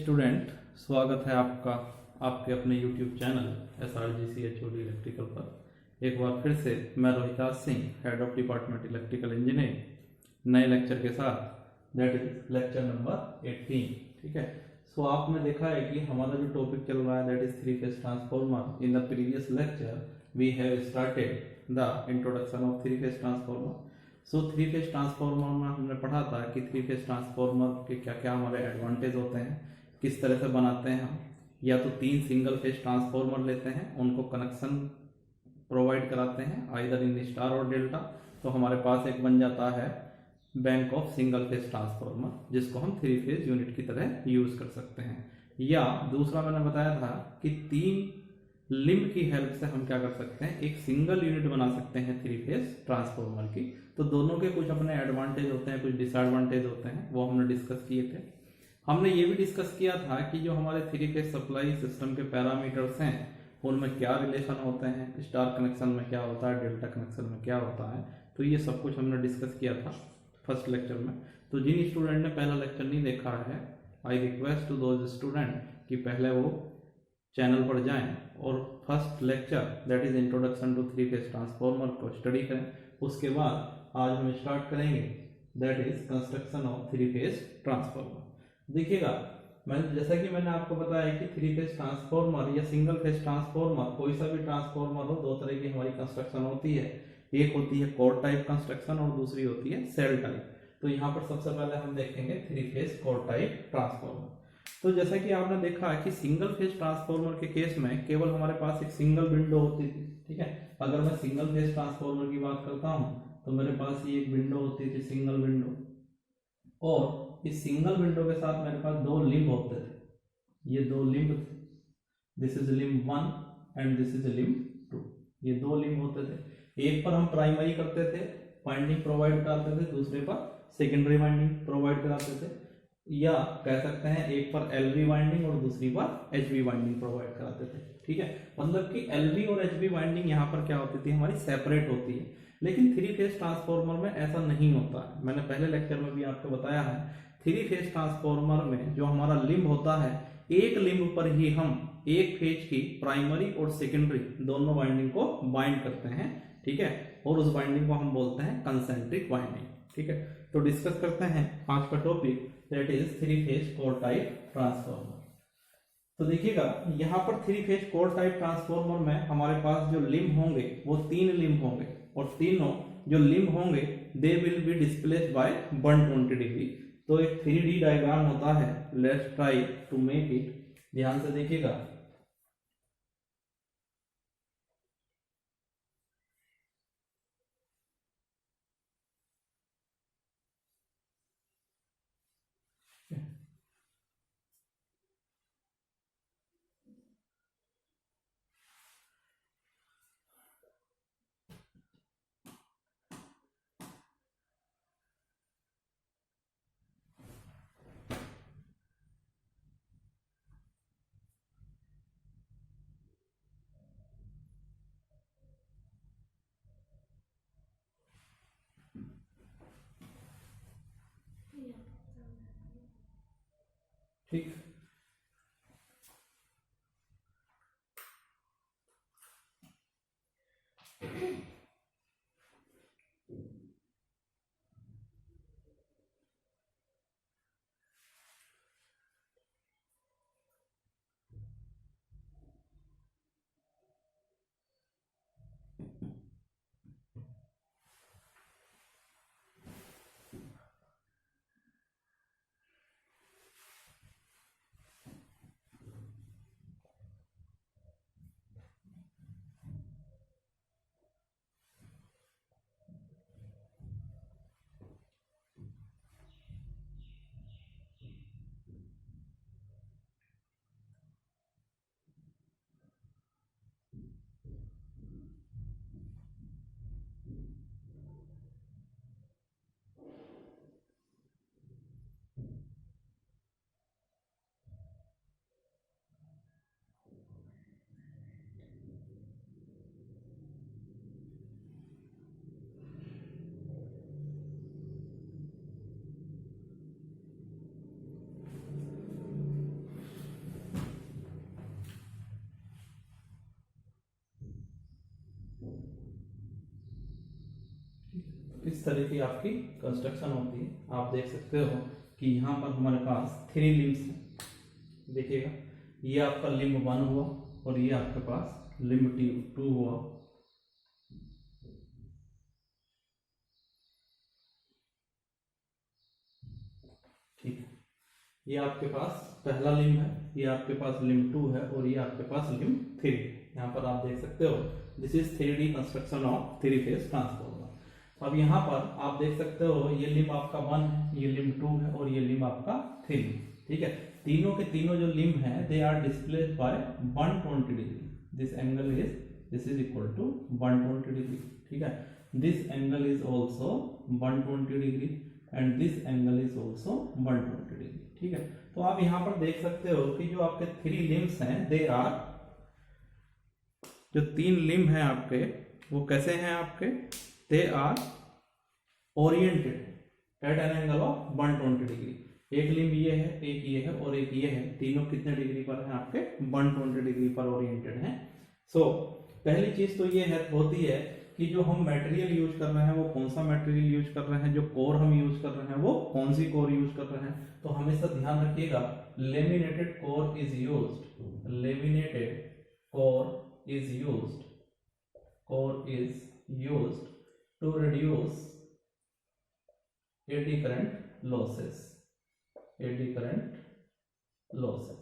Student, स्वागत है आपका आपके अपने YouTube channel SRGC HOD electrical पर। एक बार फिर से मैं Rohitaj Singh, head of department electrical engineering, नए लेक्चर के साथ, दैट इज लेक्चर नंबर 18। ठीक है। सो आपने देखा है कि हमारा जो टॉपिक चल रहा है that is three phase transformer. In the previous lecture we have started the introduction of three phase transformer. So three phase transformer में हमने पढ़ा था कि थ्री फेज ट्रांसफॉर्मर के क्या क्या हमारे एडवांटेज होते हैं, किस तरह से बनाते हैं हम। या तो तीन सिंगल फेज ट्रांसफॉर्मर लेते हैं, उनको कनेक्शन प्रोवाइड कराते हैं आइदर इन स्टार और डेल्टा, तो हमारे पास एक बन जाता है bank of single phase transformer, जिसको हम थ्री फेज यूनिट की तरह यूज कर सकते हैं। या दूसरा मैंने बताया था कि तीन लिंब की हेल्प से हम क्या कर सकते हैं, एक सिंगल यूनिट बना सकते हैं थ्री फेज ट्रांसफॉर्मर की। तो दोनों के कुछ अपने एडवांटेज होते हैं, कुछ डिसएडवांटेज होते हैं, वो हमने डिस्कस किए थे। हमने ये भी डिस्कस किया था कि जो हमारे थ्री फेज सप्लाई सिस्टम के पैरामीटर्स हैं उनमें क्या रिलेशन होते हैं, स्टार कनेक्शन में क्या होता है, डेल्टा कनेक्शन में क्या होता है। तो ये सब कुछ हमने डिस्कस किया था फर्स्ट लेक्चर में। तो जिन स्टूडेंट ने पहला लेक्चर नहीं देखा है, I request to those student कि पहले वो चैनल पर जाएं और first lecture that is introduction to three phase transformer को स्टडी करें। उसके बाद आज हम स्टार्ट करेंगे that is construction of three phase transformer. देखिएगा, मैंने जैसा कि मैंने आपको बताया कि थ्री फेज ट्रांसफॉर्मर या सिंगल फेज ट्रांसफॉर्मर, कोई सा भी ट्रांसफॉर्मर हो, दो तरह की हमारी कंस्ट्रक्शन होती है। एक होती है कोर टाइप कंस्ट्रक्शन और दूसरी होती है सेल टाइप। तो यहाँ पर सबसे पहले हम देखेंगे three phase core type transformer. तो जैसा कि आपने देखा कि सिंगल फेज ट्रांसफॉर्मर के केस में केवल हमारे पास एक सिंगल विंडो होती थी। ठीक है। अगर मैं सिंगल फेज ट्रांसफॉर्मर की बात करता हूँ तो मेरे पास ये एक विंडो होती थी, सिंगल विंडो, और इस सिंगल विंडो के साथ मेरे पास दो लिंब होते थे। ये दो लिंब थे, this is limb 1 and this is limb 2। ये दो लिंब होते थे। एक पर हम प्राइमरी करते थे, वाइंडिंग प्रोवाइड कराते थे, दूसरे पर सेकेंडरी वाइंडिंग प्रोवाइड कराते थे, या कह सकते हैं एक पर एलवी वाइंडिंग और दूसरी पर एचवी वाइंडिंग प्रोवाइड कराते थे। ठीक है। मतलब कि एलवी और एचवी वाइंडिंग यहाँ पर क्या होती थी, हमारी सेपरेट होती है। लेकिन थ्री फेज ट्रांसफॉर्मर में ऐसा नहीं होता है। मैंने पहले लेक्चर में भी आपको बताया है, थ्री फेज ट्रांसफॉर्मर में जो हमारा लिंब होता है, एक लिंब पर ही हम एक फेज की प्राइमरी और सेकेंडरी दोनों वाइंडिंग को बाइंड करते हैं। ठीक है। और उस वाइंडिंग को हम बोलते हैं कंसेंट्रिक वाइंडिंग। ठीक है। तो डिस्कस करते हैं आज का topic that is three phase core type transformer. तो देखिएगा, यहाँ पर three phase core type transformer में हमारे पास जो लिंब होंगे वो तीन लिंब होंगे, और तीनों जो लिंब होंगे they will be displaced by 120 degree. तो एक 3D डायग्राम होता है, let's try to make it. ध्यान से देखिएगा। इस तरह की आपकी कंस्ट्रक्शन होती है। आप देख सकते हो कि यहाँ पर हमारे पास 3 लिम्स हैं। देखिएगा, ये आपका लिम्ब 1 हुआ और ये आपके पास लिम्ब 2 हुआ। ठीक है, ये आपके पास पहला लिम्ब है, ये आपके पास लिम्ब 2 है और ये आपके पास लिम्ब 3 है। यहाँ पर आप देख सकते हो this is 3D construction of 3 phase transformer. अब यहाँ पर आप देख सकते हो ये लिम्ब आपका 1 है, ये लिम्ब 2 है और ये लिम्ब आपका 3 है। ठीक है, तीनों के तीनों जो लिम्ब हैं they are displaced by 120 degree. This angle is equal to 120 degree. ठीक है, this angle is also 120 degree and this angle is also 120 degree. ठीक है, तो आप यहाँ पर देख सकते हो कि जो आपके 3 लिम्ब्स हैं दे आर, जो 3 लिम्ब हैं आपके वो कैसे हैं आपके, they are oriented at an angle of 120 degree. एक लिम्ब ये है, एक ये है और एक ये है, तीनों कितने डिग्री पर हैं आपके, 120 डिग्री पर ओरिएंटेड हैं। सो पहली चीज तो ये है होती है कि जो हम मटेरियल यूज कर रहे हैं वो कौन सा मटेरियल यूज कर रहे हैं, जो कोर हम यूज कर रहे हैं वो कौन सी कोर यूज कर रहे हैं। तो हमेशा ध्यान रखिएगा laminated core is used, laminated core is used, core is used to reduce eddy current losses, eddy current losses।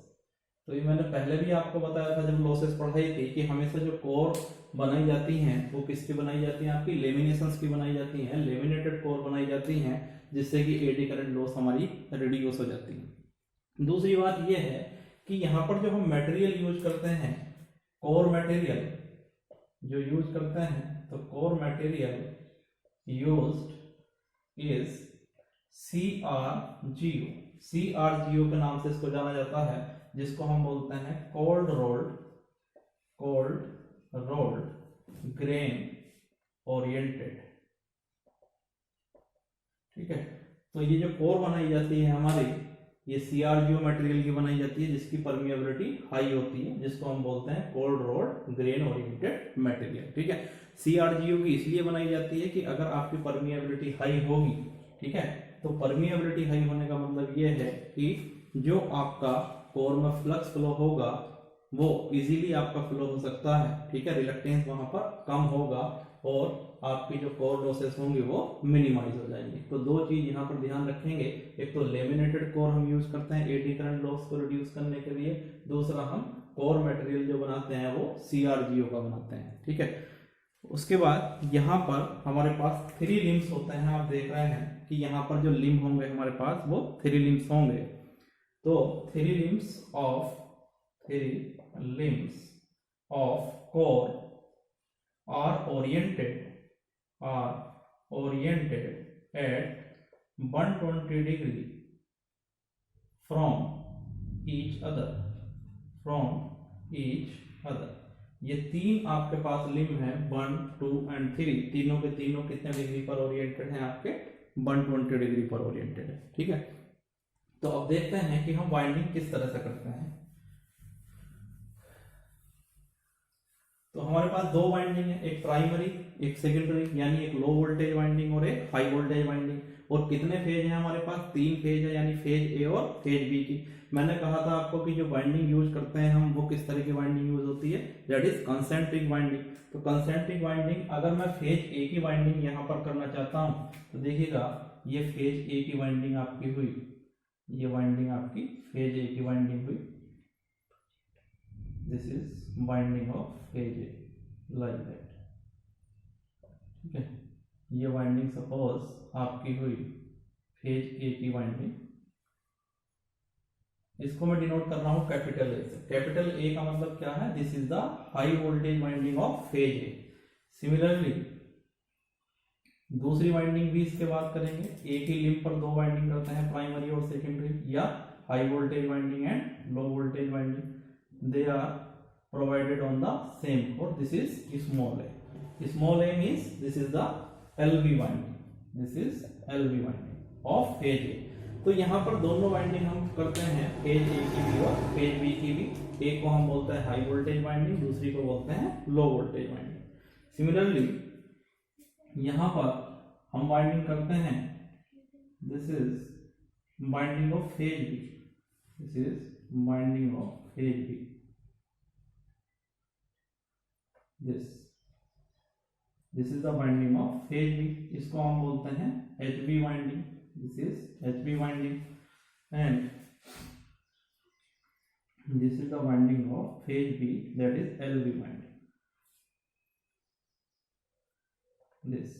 तो ये मैंने पहले भी आपको बताया था जब लॉसेस पढ़ाई थी कि हमेशा जो कोर बनाई जाती हैं वो किसकी बनाई जाती हैं, आपकी लेमिनेशंस की बनाई जाती हैं, लेमिनेटेड कोर बनाई जाती हैं जिससे कि एडी करंट लॉस हमारी रिड्यूस हो जाती है। दूसरी बात ये है कि यहाँ पर जो हम मटेरियल यूज करते हैं, कोर मटेरियल जो यूज करते हैं, तो core material used is CRGO। CRGO के नाम से इसको जाना जाता है, जिसको हम बोलते हैं कोल्ड रोल्ड ग्रेन ओरिएंटेड। ठीक है, तो ये जो कोर बनाई जाती है हमारी, ये CRGO मटेरियल की बनाई जाती है जिसकी परमिएबिलिटी हाई होती है, जिसको हम बोलते हैं cold rolled grain oriented material. ठीक है, CRGO की इसलिए बनाई जाती है कि अगर आपकी परमिएबिलिटी हाई होगी, ठीक है, तो परमिएबिलिटी हाई होने का मतलब ये है कि जो आपका कोर में फ्लक्स फ्लो होगा वो इजीली आपका फ्लो हो सकता है। ठीक है, रिलक्टेंस वहां पर कम होगा और आपकी जो कोर लॉसेस होंगे वो मिनिमाइज हो जाएंगे। तो दो चीज यहाँ पर ध्यान रखेंगे, एक तो लेमिनेटेड कोर हम यूज करते हैं एडी करंट लॉस को रिड्यूस करने के लिए, दूसरा हम कोर मटेरियल जो बनाते हैं वो CRGO का बनाते हैं। ठीक है, उसके बाद यहाँ पर हमारे पास 3 लिम्स होते हैं। आप देख रहे हैं कि यहाँ पर जो लिम्ब होंगे हमारे पास वो 3 लिम्स होंगे। तो 3 limbs of core are oriented at 120 degree from each other। ये 3 आपके पास लिम्ब हैं 1, 2 एंड 3, तीनों के तीनों कितने डिग्री पर ओरिएंटेड हैं आपके, 120 डिग्री पर ओरिएंटेड है। ठीक है, तो अब देखते हैं कि हम वाइंडिंग किस तरह से करते हैं। तो हमारे पास 2 वाइंडिंग है, एक प्राइमरी एक सेकेंडरी, यानी एक लो वोल्टेज वाइंडिंग और एक हाई वोल्टेज वाइंडिंग। और कितने फेज हैं हमारे पास, 3 फेज है, यानी फेज ए और फेज बी की। मैंने कहा था आपको कि जो वाइंडिंग यूज करते हैं हम वो किस तरह की वाइंडिंग यूज होती है, दैट इज कंसेंट्रिक वाइंडिंग। तो कंसेंट्रिक वाइंडिंग, अगर मैं फेज ए की वाइंडिंग यहाँ पर करना चाहता हूँ तो देखिएगा ये फेज ए की वाइंडिंग आपकी हुई, ये वाइंडिंग आपकी फेज ए की वाइंडिंग हुई, this is winding of phase A like that. ठीक है, ये वाइंडिंग सपोज आपकी हुई फेज ए की वाइंडिंग, इसको मैं डिनोट कर रहा हूं कैपिटल ए से। कैपिटल ए का मतलब क्या है, this is the high voltage winding of phase A. Similarly दूसरी वाइंडिंग भी इसके बाद करेंगे, एक ही लिंब पर 2 वाइंडिंग करते हैं, प्राइमरी और सेकेंडरी, या high voltage winding and low voltage winding, they are provided on the same core। This is small a. Small a means this is the LV winding, this is LV winding of phase A। तो यहाँ पर दोनों winding हम करते हैं, phase A की भी और फेज बी की भी। एक को हम बोलते हैं हाई वोल्टेज वाइंडिंग, दूसरी को बोलते हैं लो वोल्टेज वाइंडिंग। सिमिलरली यहां पर हम बाइंडिंग करते हैं, this is binding of phase B, this is binding of phase B, this is the binding of phase B, इसको हम बोलते हैं HB binding, this is HB binding and this is the binding of phase B, that is LB binding. This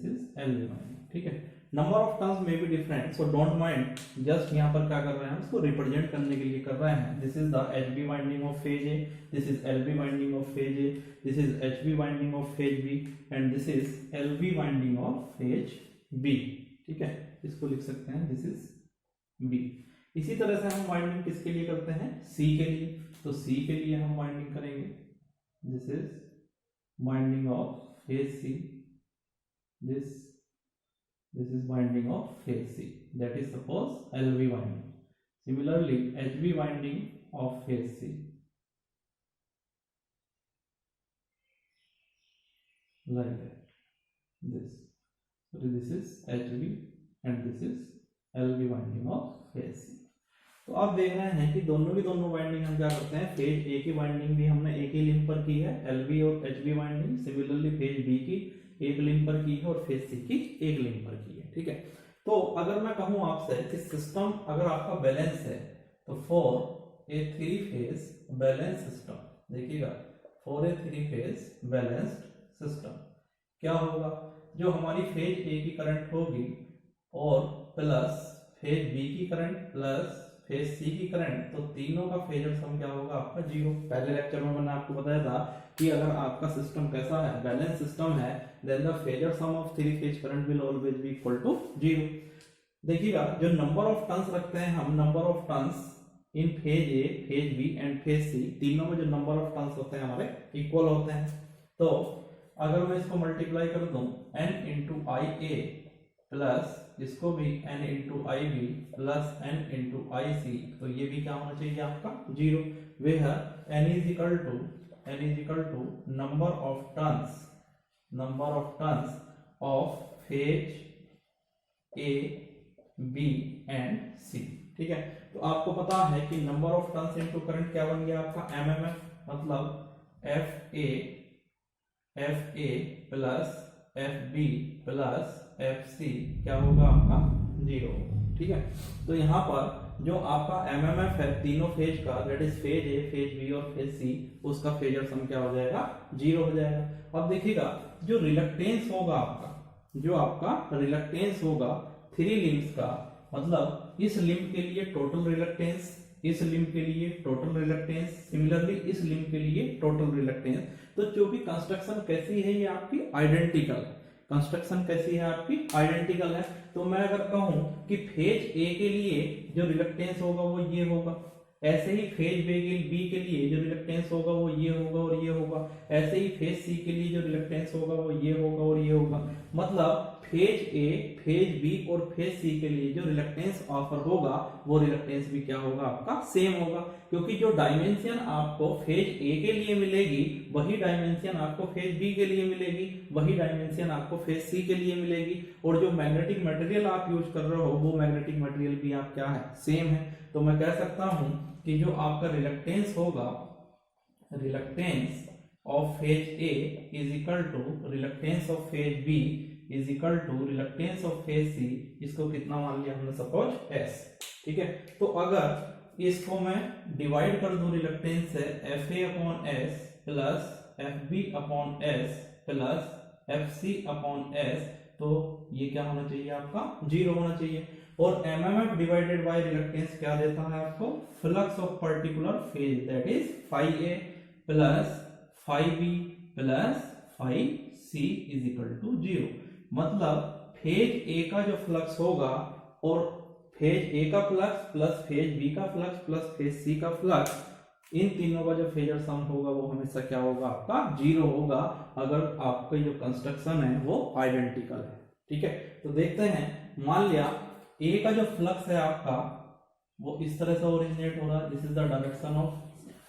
is LB binding. ठीक है, number of turns में भी different, so don't mind, just यहाँ पर क्या कर रहे हैं हम इसको रिप्रेजेंट करने के लिए कर रहे हैं। This is the HB binding of phase A, this is LB binding of phase A, this is HB binding of phase B and this is LB binding of phase B. ठीक है, इसको लिख सकते हैं दिस इज बी। इसी तरह से हम बाइंडिंग किसके लिए करते हैं, सी के लिए, तो सी के लिए हम बाइंडिंग करेंगे, this is binding of phase C, this is binding of phase C, that is suppose LB binding. Similarly HB binding of phase C, like that, this is HB and this is LB binding of phase C. तो आप देख रहे हैं कि दोनों की दोनों binding हम क्या करते हैं, फेज ए की बाइंडिंग भी हमने एक ही लिंक पर की है, LB और HB binding, similarly phase B की एक लिंक पर की है और फेज सी की एक लिंक पर की है। ठीक है, तो अगर मैं कहूं आपसे कि सिस्टम अगर आपका बैलेंस है, तो for a 3 phase balance system, देखिएगा for a 3 phase balanced system क्या होगा, जो हमारी फेज ए की करंट होगी और प्लस फेज बी की करंट प्लस फेज सी की करंट, तो तीनों का फेजर सम क्या होगा आपका 0। पहले लेक्चर में मैंने आपको बताया था कि अगर आपका सिस्टम कैसा है, बैलेंस सिस्टम है, then the phasor sum of 3 phase current will always be equal to 0। देखिएगा जो नंबर ऑफ टर्न्स रखते हैं हम, number of turns in phase A, phase B and phase C, तीनों में जो नंबर ऑफ टर्न्स होते हैं हमारे इक्वल होते हैं। तो अगर मैं इसको मल्टीप्लाई कर दूं n into I A plus इसको भी n into I B plus n into I C, तो ये भी क्या होना चाहिए आपका 0। Where n is equal to number of turns of phase A B and C. ठीक है, तो आपको पता है कि number of turns into current क्या बन गया आपका MMF, मतलब F A plus FB plus FC क्या होगा आपका 0। ठीक है, तो यहाँ पर जो आपका MMF है तीनों फेज का, that is phase A, phase B और फेज सी, उसका फेजर सम क्या हो जाएगा 0 हो जाएगा। अब देखिएगा जो रिलक्टेंस होगा आपका, जो आपका रिलक्टेंस होगा 3 लिम्स का, मतलब इस लिम्ब के लिए टोटल रिलक्टेंस, इस लिम्ब के लिए टोटल रिलक्टेंस, सिमिलरली इस लिम्ब के लिए टोटल रिलक्टेंस। तो जो भी कंस्ट्रक्शन कैसी है, ये आपकी आइडेंटिकल है, कंस्ट्रक्शन कैसी है आपकी आइडेंटिकल है। तो मैं अगर कहूं कि फेज ए के लिए जो रिलक्टेंस होगा वो ये होगा, ऐसे ही फेज बी के लिए जो रिलक्टेंस होगा वो ये होगा और ये होगा, ऐसे ही फेज सी के लिए जो रिलक्टेंस होगा वो ये होगा और ये होगा। मतलब फेज ए, फेज बी और फेज सी के लिए जो रिलक्टेंस ऑफर होगा वो रिलक्टेंस भी क्या होगा आपका सेम होगा, क्योंकि जो डायमेंशन आपको फेज ए के लिए मिलेगी वही डायमेंशन आपको फेज बी के लिए मिलेगी, वही डायमेंशन आपको फेज सी के लिए मिलेगी, और जो मैग्नेटिक मटेरियल आप यूज कर रहे हो वो मैग्नेटिक मटेरियल भी आप क्या है सेम है। तो मैं कह सकता हूं कि जो आपका रिलक्टेंस होगा, reluctance of phase A is equal to reluctance of phase B is equal to reluctance of phase C, इसको कितना मान लिया हमने सपोज S। ठीक है, तो अगर इसको मैं डिवाइड कर दूं रिलक्टेंस से FA upon S plus FB upon S plus FC upon S, तो ये क्या होना चाहिए आपका 0 होना चाहिए। और MMF डिवाइडेड बाय रिलक्टेंस क्या देता है आपको, flux of particular phase, that is phi A plus phi B plus phi C is equal to 0। मतलब फेज ए का जो फ्लक्स होगा और फेज ए का फ्लक्स प्लस फेज बी का फ्लक्स प्लस फेज सी का फ्लक्स, इन तीनों का जो फेजर सम होगा वो हमेशा क्या होगा आपका 0 होगा, अगर आपका जो कंस्ट्रक्शन है वो आइडेंटिकल है। ठीक है, तो देखते हैं, मान लिया ए का जो फ्लक्स है आपका वो इस तरह से ओरिजिनेट हो रहा है, this is the direction of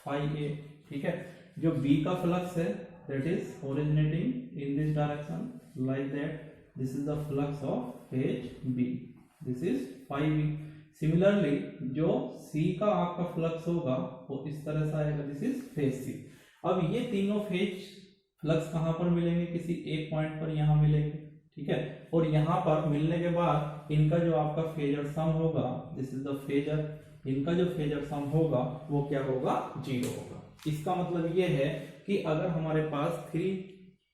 phi A। ठीक है, जो B का फ्लक्स है that is originating in this direction like that, this is the flux of phase B, this is phi B. Similarly जो C का आपका फ्लक्स होगा वो इस तरह से आएगा, this is phase C. अब ये तीनों फेज फ्लक्स कहाँ पर मिलेंगे, किसी एक पॉइंट पर यहाँ मिलेंगे, ठीक है। और यहाँ पर मिलने के बाद इनका जो आपका फेजर सम होगा, दिस इज द फेजर, इनका जो फेजर सम होगा वो क्या होगा, 0 होगा। इसका मतलब ये है कि अगर हमारे पास 3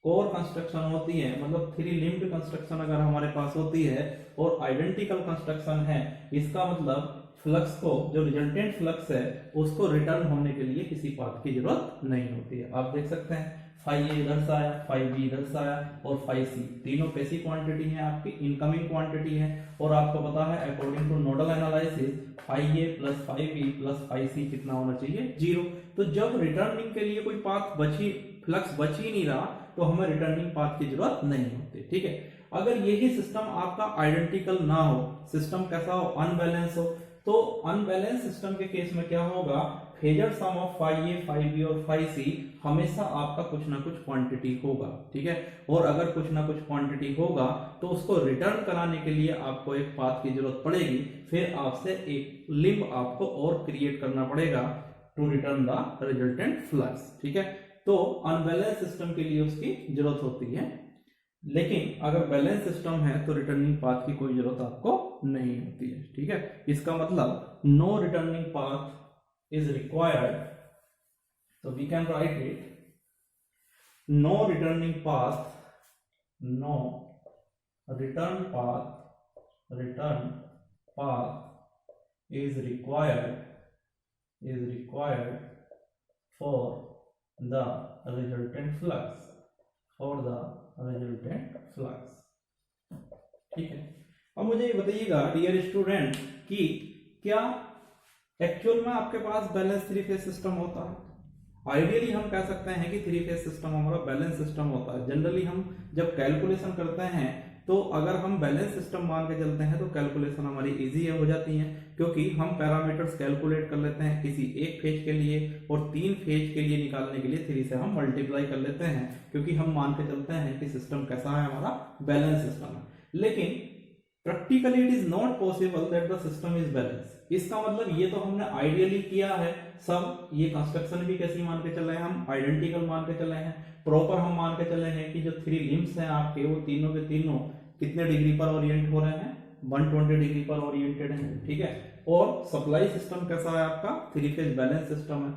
कोर कंस्ट्रक्शन होती है, मतलब 3 लिम्ड कंस्ट्रक्शन अगर हमारे पास होती है और आइडेंटिकल कंस्ट्रक्शन है, इसका मतलब फ्लक्स को, जो रिजल्टेंट फ्लक्स है उसको रिटर्न होने के लिए किसी पाथ की जरूरत नहीं होती है। आप देख सकते हैं फाई ए इधर से आया, फाई बी इधर से आया और फाई सी, तीनों पैसिव क्वांटिटी है, आपकी इनकमिंग क्वांटिटी है। और आपको पता है according to nodal analysis phi A plus phi B plus phi C कितना होना चाहिए, 0। तो जब रिटर्निंग के लिए कोई पाथ बची, फ्लक्स बच ही नहीं रहा, तो हमें रिटर्निंग पाथ की जरूरत नहीं होती, ठीक है। अगर यही सिस्टम आपका आइडेंटिकल ना हो, सिस्टम कैसा हो, अनबैलेंस हो, तो अनबैलेंस सिस्टम के केस में क्या होगा, phasor sum of phi A, phi B और फाई सी हमेशा आपका कुछ ना कुछ क्वांटिटी होगा, ठीक है। और अगर कुछ ना कुछ क्वांटिटी होगा तो उसको रिटर्न कराने के लिए आपको एक पाथ की जरूरत पड़ेगी, फिर आपसे एक लिंब आपको और क्रिएट करना पड़ेगा to return the resultant flux, ठीक है। तो अनबैलेंस सिस्टम के लिए उसकी जरूरत होती है, लेकिन अगर बैलेंस सिस्टम है तो रिटर्निंग पाथ की कोई जरूरत आपको नहीं होती है, ठीक है। इसका मतलब no returning path is required, so we can write it no returning path, no return path is required for the resultant flux, ठीक है। अब मुझे ये बताइएगा डियर स्टूडेंट कि क्या एक्चुअल में आपके पास बैलेंस 3 फेज सिस्टम होता है। आइडियली हम कह सकते हैं कि 3 फेज सिस्टम हमारा बैलेंस सिस्टम होता है। जनरली हम जब कैलकुलेशन करते हैं तो अगर हम बैलेंस सिस्टम मान के चलते हैं तो कैलकुलेशन हमारी इजी हो जाती है, क्योंकि हम पैरामीटर्स कैलकुलेट कर लेते हैं किसी एक फेज के लिए और 3 फेज के लिए निकालने के लिए 3 से हम मल्टीप्लाई कर लेते हैं, क्योंकि हम मान के चलते हैं कि सिस्टम कैसा है, हमारा बैलेंस सिस्टम है। लेकिन practically it is not possible that the system is balance. इसका मतलब ये तो हमने आइडियली किया है, सब ये कंस्ट्रक्शन भी कैसी मान के चले हैं, हम आइडेंटिकल मान के चले हैं, प्रॉपर हम मान के चले हैं कि जो 3 लिम्ब्स हैं आपके वो तीनों के तीनों कितने डिग्री पर ओरिएंट हो रहे हैं, 120 डिग्री पर ओरिएंटेड हैं, ठीक है। और सप्लाई सिस्टम कैसा है आपका, 3 फेज बैलेंस सिस्टम है,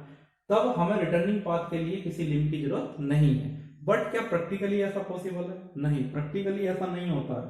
तब हमें रिटर्निंग पाथ के लिए किसी लिम्ब की जरूरत नहीं है। बट क्या प्रैक्टिकली ऐसा पॉसिबल है? नहीं, प्रैक्टिकली ऐसा नहीं होता है।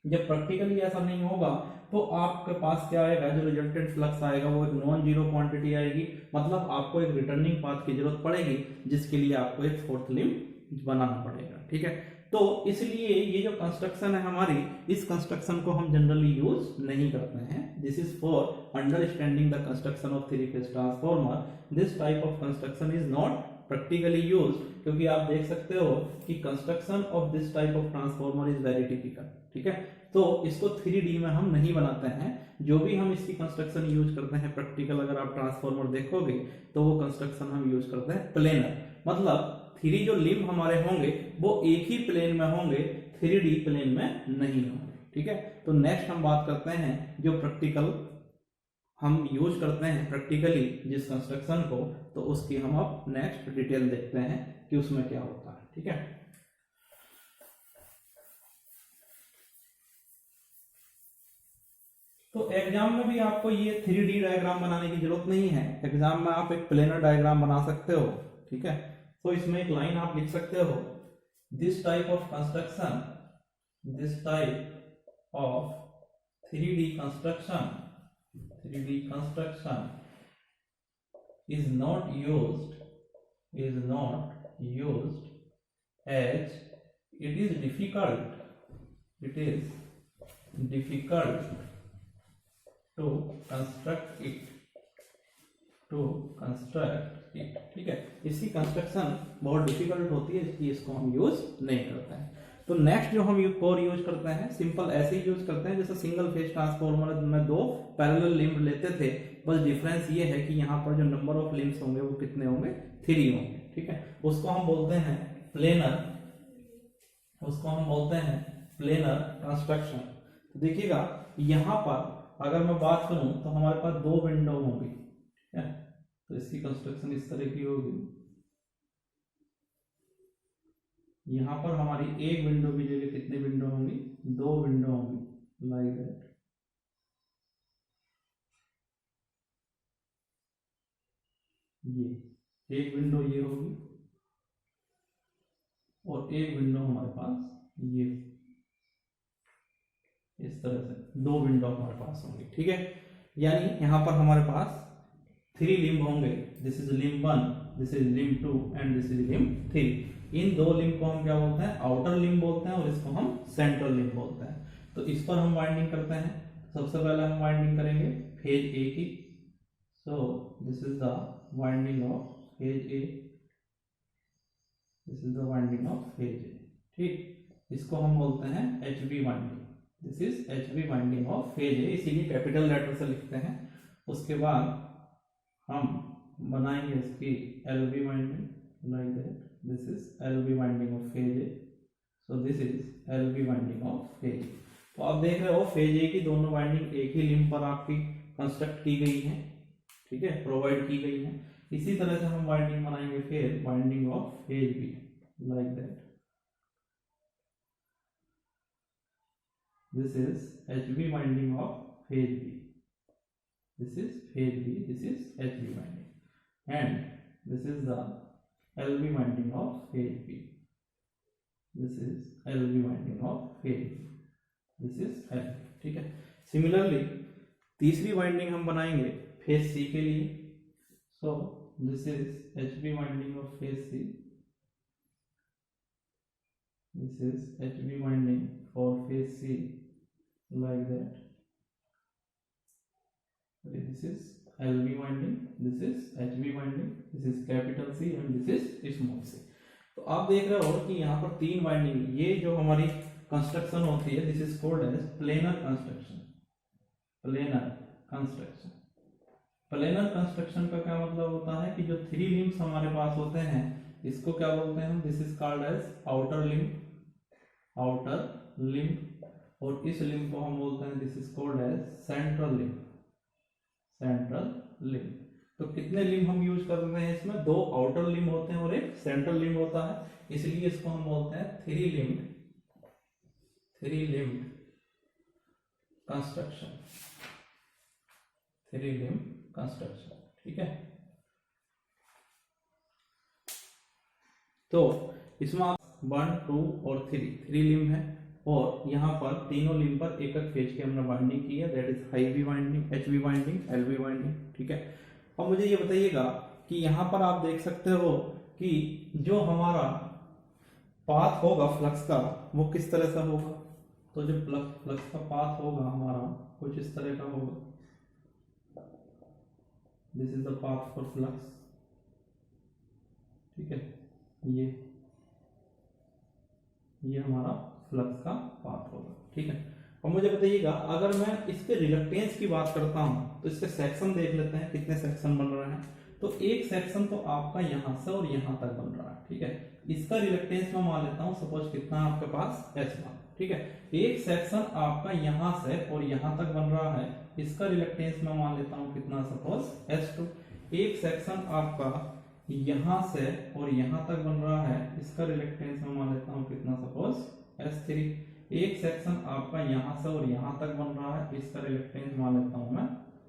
जब प्रैक्टिकली ऐसा नहीं होगा तो आपके पास क्या आएगा, जो रिजल्टेंट फ्लक्स आएगा वो एक नॉन जीरो क्वांटिटी आएगी, मतलब आपको एक रिटर्निंग पाथ की जरूरत पड़ेगी, जिसके लिए आपको एक फोर्थ लिम्ब बनाना पड़ेगा, ठीक है। तो इसलिए ये जो कंस्ट्रक्शन है हमारी, इस कंस्ट्रक्शन को हम जनरली यूज नहीं करते हैं। This is for understanding the construction of 3 phase transformer. This type of construction is not practically use, क्योंकि आप देख सकते हो कि construction of this type of transformer is very typical, ठीक है। तो इसको 3D में हम नहीं बनाते हैं। जो भी हम इसकी कंस्ट्रक्शन यूज करते हैं प्रैक्टिकल, अगर आप ट्रांसफॉर्मर देखोगे तो वो कंस्ट्रक्शन हम यूज करते हैं प्लेनर, मतलब 3 जो लिम्ब हमारे होंगे वो एक ही प्लेन में होंगे, 3D प्लेन में नहीं होंगे, ठीक है। तो नेक्स्ट हम बात करते हैं जो प्रैक्टिकल हम यूज करते हैं प्रैक्टिकली जिस कंस्ट्रक्शन को, तो उसकी हम अब नेक्स्ट डिटेल देखते हैं कि उसमें क्या होता है, ठीक है। तो एग्जाम में भी आपको ये 3D डायग्राम बनाने की जरूरत नहीं है, एग्जाम में आप एक प्लेनर डायग्राम बना सकते हो, ठीक है। तो इसमें एक लाइन आप लिख सकते हो, this type of construction, this type of 3D construction is not used as it is difficult to construct it, ठीक है। इसकी कंस्ट्रक्शन बहुत डिफिकल्ट होती है, इसलिए इसको हम यूज नहीं करते हैं। तो नेक्स्ट जो हम कोर यूज करते हैं, सिंपल ऐसे ही यूज करते हैं जैसे सिंगल फेज ट्रांसफॉर्मर में 2 पैरेलल लिम्ब लेते थे, बस डिफरेंस ये है कि यहाँ पर जो नंबर ऑफ लिम्ब्स होंगे वो कितने होंगे, 3 होंगे, ठीक है, उसको हम बोलते हैं प्लेनर, उसको हम बोलते हैं प्लेनर कंस्ट्रक्शन। तो देखिएगा यहां पर अगर मैं बात करूं तो हमारे पास दो विंडो होंगी, ठीक है, तो इसकी कंस्ट्रक्शन इस तरह की होगी। यहां पर हमारी एक विंडो की जगह कितनी विंडो होंगी, दो विंडो होंगी, लाइक दैट। ये एक विंडो ये होगी और एक विंडो हमारे पास ये, इस तरह से दो विंडो हमारे पास होंगी, ठीक है। यानी यहां पर हमारे पास 3 लिम्ब होंगे, this is limb 1, this is limb 2 and this is limb 3। इन दो लिम्ब को हम क्या बोलते हैं, आउटर लिम्ब बोलते हैं और इसको हम सेंट्रल लिम्ब बोलते हैं। तो इस पर हम वाइंडिंग करते हैं। सबसे पहले हम वाइंडिंग करेंगे फेज ए की। सो this is the winding of phase A, this is the winding of phase A, ठीक। इसको हम बोलते हैं HV winding, this is HV winding of phase ए, इसीलिए कैपिटल लेटर से लिखते हैं। उसके बाद हम बनाएंगे इसकी LV winding, like that, this is LV winding of phase A, so this is LV winding of phase ए। तो आप देख रहे हो फेज ए की दोनों वाइंडिंग एक ही लिम्ब पर आपकी कंस्ट्रक्ट की गई है, ठीक है, प्रोवाइड की गई है। इसी तरह से हम वाइंडिंग बनाएंगे फिर winding of phase B, like that, this is HV winding of phase B, this is phase B, this is HV winding, and this is the LV winding of phase B, this is LV winding of phase B, this is LV, ठीक है। Similarly तीसरी winding हम बनाएंगे phase C के लिए। सो this is HV winding of phase C, this is HV winding for phase C, like that, okay, this is LV winding, this is HV winding, this is capital C and this is small c। तो आप देख रहे हो कि यहाँ पर तीन winding, ये जो हमारी कंस्ट्रक्शन होती है this is called as planar construction, planar construction. Planar construction का क्या मतलब होता है कि जो 3 लिम्ब्स हमारे पास होते हैं इसको क्या बोलते हैं हम, this is called as outer limb, outer limb, और इस लिम्ब को हम बोलते हैं this is called as central limb, central limb. तो कितने लिम्ब हम यूज कर रहे हैं इसमें, दो आउटर लिम्ब होते हैं और एक सेंट्रल लिम्ब होता है, इसलिए इसको हम बोलते हैं 3 लिम्ब कंस्ट्रक्शन, 3 लिम्ब कंस्ट्रक्शन, ठीक है। तो इसमें आप 1, 2 और 3 लिम्ब है और यहाँ पर तीनों लिम्ब पर एक एक फेज की हमने वाइंडिंग की है, that is HV winding, HV winding, LV winding, ठीक है। अब मुझे ये बताइएगा कि यहाँ पर आप देख सकते हो कि जो हमारा पाथ होगा फ्लक्स का वो किस तरह से होगा। तो जो फ्लक्स का पाथ होगा हमारा कुछ इस तरह का होगा, this is the path for flux, ठीक है, ये हमारा फ्लक्स का पाथ होगा, ठीक है। और मुझे बताइएगा अगर मैं इसके रिलक्टेंस की बात करता हूं तो इसके सेक्शन देख लेते हैं कितने सेक्शन बन रहे हैं। तो एक सेक्शन तो आपका यहां से और यहां तक बन रहा है, ठीक है। इसका रिलक्टेंस मैं मान लेता हूं सपोज कितना है आपके पास S1, ठीक है। एक सेक्शन आपका यहां से और यहां तक बन रहा है, इसका रिलक्टेंस मैं मान लेता हूं कितना, सपोज S2। एक सेक्शन आपका यहां से और यहां तक बन रहा है, इसका रिलक्टेंस मैं मान लेता हूं कितना, सपोज S3। एक सेक्शन आपका यहां से और यहां तक बन रहा है, इसका रिलक्टेंस मान लेता हूं मैं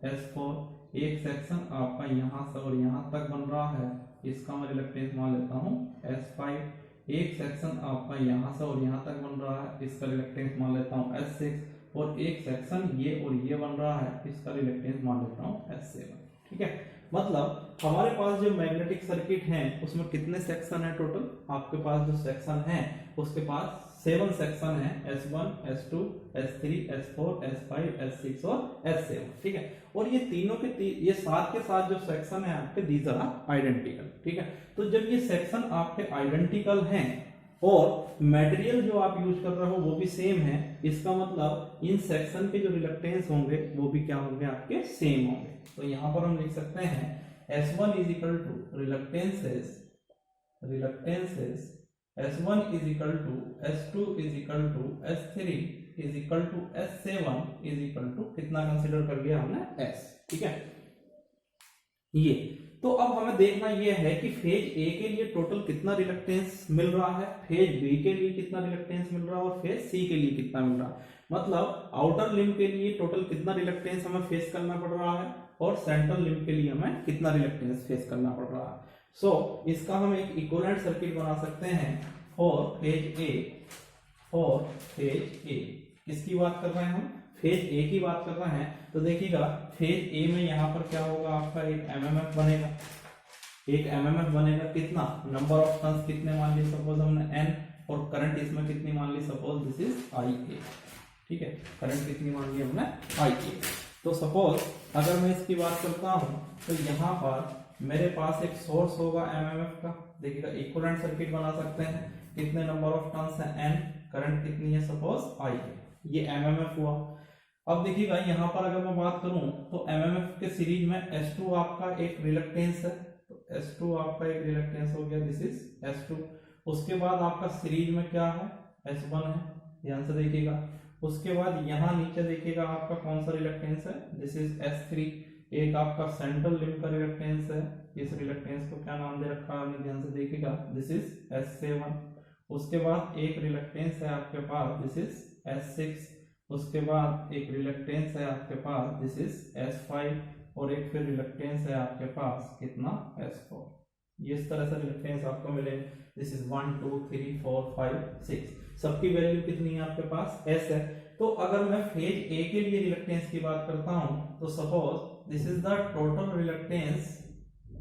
S4। एक सेक्शन आपका यहां से और यहां तक बन रहा है, इसका मैं रिलक्टेंस मान लेता हूं S5। एक सेक्शन आपका यहां से और यहां तक बन रहा है, इसका रिलक्टेंस मान लेता हूं S6। और एक सेक्शन ये और ये बन रहा है, इसका रिलक्टेंस मान लेता हूं S7, ठीक है। मतलब हमारे पास जो मैग्नेटिक सर्किट है उसमें कितने सेक्शन है टोटल, आपके पास जो सेक्शन है उसके पास 7 सेक्शन है, S1, S2, S3, S4, S5, S6 और S7, ठीक है। और ये तीनों के ये साथ के साथ जो सेक्शन है आपके दीज आर आइडेंटिकल, ठीक है। तो जब ये सेक्शन आपके आइडेंटिकल हैं और मटेरियल जो आप यूज कर रहे हो वो भी सेम है, इसका मतलब इन सेक्शन के जो रिलक्टेंस होंगे वो भी क्या होंगे, आपके सेम होंगे। तो यहां पर हम लिख सकते हैं S1 is equal to reluctances reluctances S1 is equal to S2 is equal to S3 is equal to S7 is equal to कितना कंसीडर कर लिया हमने S, ठीक है। ये तो अब हमें देखना ये है कि फेज ए के लिए टोटल कितना रिलक्टेंस मिल रहा है, फेज बी के लिए कितना रिलक्टेंस मिल रहा है और फेज सी के लिए कितना मिल रहा है। मतलब आउटर लिंब के लिए टोटल कितना रिलक्टेंस हमें फेस करना पड़ रहा है और सेंट्रल लिंब के लिए हमें कितना रिलक्टेंस फेस करना पड़ रहा है। सो इसका हम एक इक्विवेलेंट सर्किट बना सकते हैं for phase A. For phase ए किसकी बात कर रहे हैं हम, फेज ए की बात कर रहे हैं। तो देखिएगा फेज ए में यहाँ पर क्या होगा, आपका एक एमएमएफ बनेगा, एक एमएमएफ बनेगा कितना, नंबर ऑफ टर्न्स कितने मान ली सपोज हमने n, और करंट इसमें कितनी मान ली सपोज दिस इज IA, ठीक है। करंट कितनी मान ली हमने IA। तो सपोज अगर मैं इसकी बात करता हूँ तो यहाँ पर मेरे पास एक सोर्स होगा एमएमएफ का। देखिएगा इक्विवेलेंट सर्किट बना सकते हैं, कितने नंबर ऑफ टर्न्स हैं n, करंट कितनी है सपोज IA, ये एमएमएफ हुआ। अब देखिएगा यहाँ पर अगर मैं बात करूं तो एमएमएफ के सीरीज में S2 आपका एक रिलक्टेंस है, तो S2 आपका एक रिलक्टेंस हो गया, दिस इज S2। उसके बाद आपका सीरीज में क्या है, S1 है, ध्यान से देखिएगा। उसके बाद यहाँ नीचे देखिएगा आपका कौन सा रिलक्टेंस है, दिस इज S3। एक आपका सेंट्रल लिंब का रिलक्टेंस है, इस रिलक्टेंस को क्या नाम दे रखा है, ध्यान से देखिएगा, दिस इज S7। उसके बाद एक रिलक्टेंस है आपके पास, दिस इज S6। उसके बाद एक रिलक्टेंस है आपके पास, दिस इज S5, और एक फिर रिलक्टेंस है आपके पास कितना, S4। ये इस तरह से रिलक्टेंस आपको मिले, दिस इज 1 2 3 4 5 6, सबकी वैल्यू कितनी है आपके पास, S है। तो अगर मैं फेज ए के लिए रिलक्टेंस की बात करता हूं तो suppose this is the total reluctance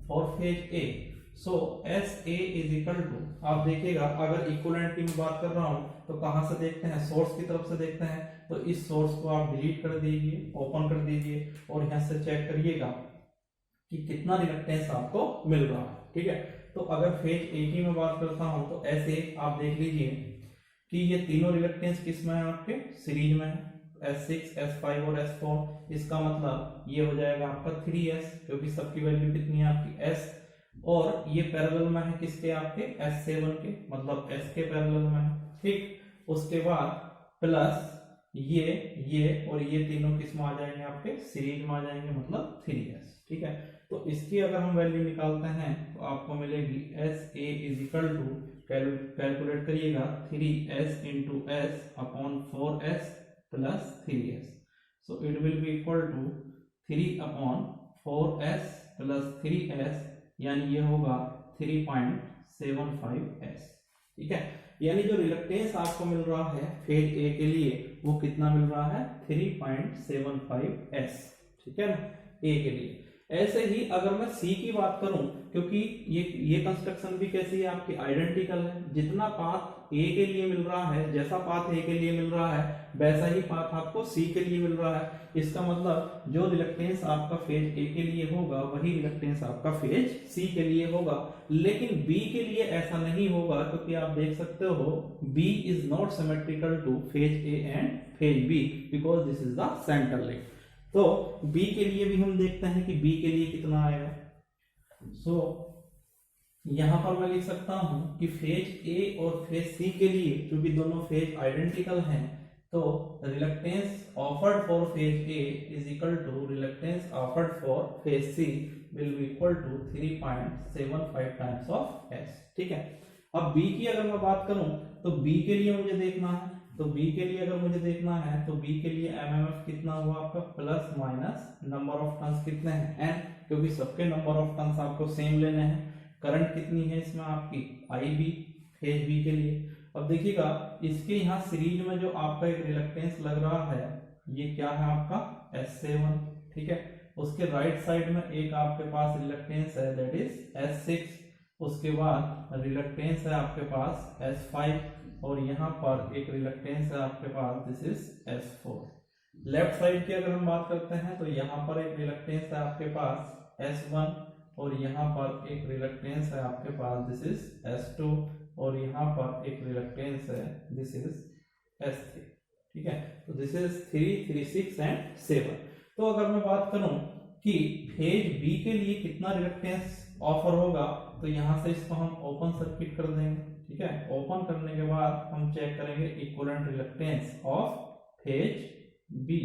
for phase A. So SA is equal to, आप देखिएगा अगर इक्विवेलेंट की मैं बात कर रहा हूं तो कहां से देखते हैं, सोर्स की तरफ से देखते हैं। तो इस सोर्स को आप डिलीट कर दीजिए, ओपन कर दीजिए, और यहां से चेक करिएगा कि कितना रिलक्टेंस आपको मिल रहा है, ठीक है। तो अगर फेज ए की मैं बात करता हूं तो SA आप देख लीजिए कि ये तीनों रिलक्टेंस किस में है, आपके सीरीज में है, S6 S5 और S4। इसका मतलब ये हो जाएगा आपका 3S, क्योंकि सबकी वैल्यू कितनी है आपकी S, और ये पैरेलल में है किसके, आपके S7 के, मतलब S के पैरेलल में है, ठीक। उसके बाद प्लस ये और ये तीनों किस में आ जाएंगे, आपके सीरीज में आ जाएंगे, मतलब 3S, ठीक है। तो इसकी अगर हम वैल्यू निकालते हैं तो आपको मिलेगी SA is equal to, calculate करिएगा, 3S into S upon 4S plus 3S। So it will be equal to 3 upon 4S plus 3S, यानी ये होगा 3.75S, ठीक है। यानी जो रिलक्टेंस आपको मिल रहा है फेज ए के लिए वो कितना मिल रहा है, 3.75S, ठीक है ना, ए के लिए। ऐसे ही अगर मैं सी की बात करूं, क्योंकि ये कंस्ट्रक्शन भी कैसी है आपकी, आइडेंटिकल है। जितना पाथ ए के लिए मिल रहा है, जैसा पाथ ए के लिए मिल रहा है वैसा ही पाथ आपको सी के लिए मिल रहा है। इसका मतलब जो रिलक्टेंस आपका फेज ए के लिए होगा वही रिलक्टेंस आपका फेज सी के लिए होगा। लेकिन बी के लिए ऐसा नहीं होगा, क्योंकि आप देख सकते हो B is not symmetrical to phase A and phase B, because this is the centre link. तो B के लिए भी हम देखते हैं कि B के लिए कितना आएगा। सो यहां पर मैं लिख सकता हूं कि फेज A और फेज C के लिए, क्योंकि दोनों फेज आइडेंटिकल हैं, तो reluctance offered for phase A is equal to reluctance offered for phase C will be equal to 3.75 times of S, ठीक है। अब B की अगर मैं बात करूं तो B के लिए मुझे देखना है, तो B के लिए अगर मुझे देखना है तो B के लिए एमएमएफ कितना हुआ आपका, plus minus number of turns कितने हैं, n, क्योंकि सबके नंबर ऑफ टर्न्स आपको सेम लेने हैं। करंट कितनी है इसमें आपकी, IB, फेज B के लिए। अब देखिएगा इसके यहाँ सीरीज में जो आपका एक रिलक्टेंस लग रहा है, ये क्या है आपका S7, ठीक है। उसके राइट साइड में एक आपके पास रिलक्टेंस है, दैट इज S6। उसके बाद रिलक्टेंस है आपके पास S5, और यहाँ पर एक रिलक्टेंस है आपके पास, this is S4। Left side की अगर हम बात करते हैं तो यहाँ पर एक रिलक्टेंस है आपके पास S1, और यहाँ पर एक रिलक्टेंस है आपके पास, दिस इज S2, और यहाँ पर एक रिलक्टेंस है, दिस इज S3, ठीक है। तो दिस इज 3 3 6 एंड 7। तो अगर मैं बात करूं कि फेज बी के लिए कितना रिलक्टेंस ऑफर होगा, तो यहाँ से इसको हम ओपन सर्किट कर देंगे, ठीक है। ओपन करने के बाद हम चेक करेंगे equivalent reluctance of phase B,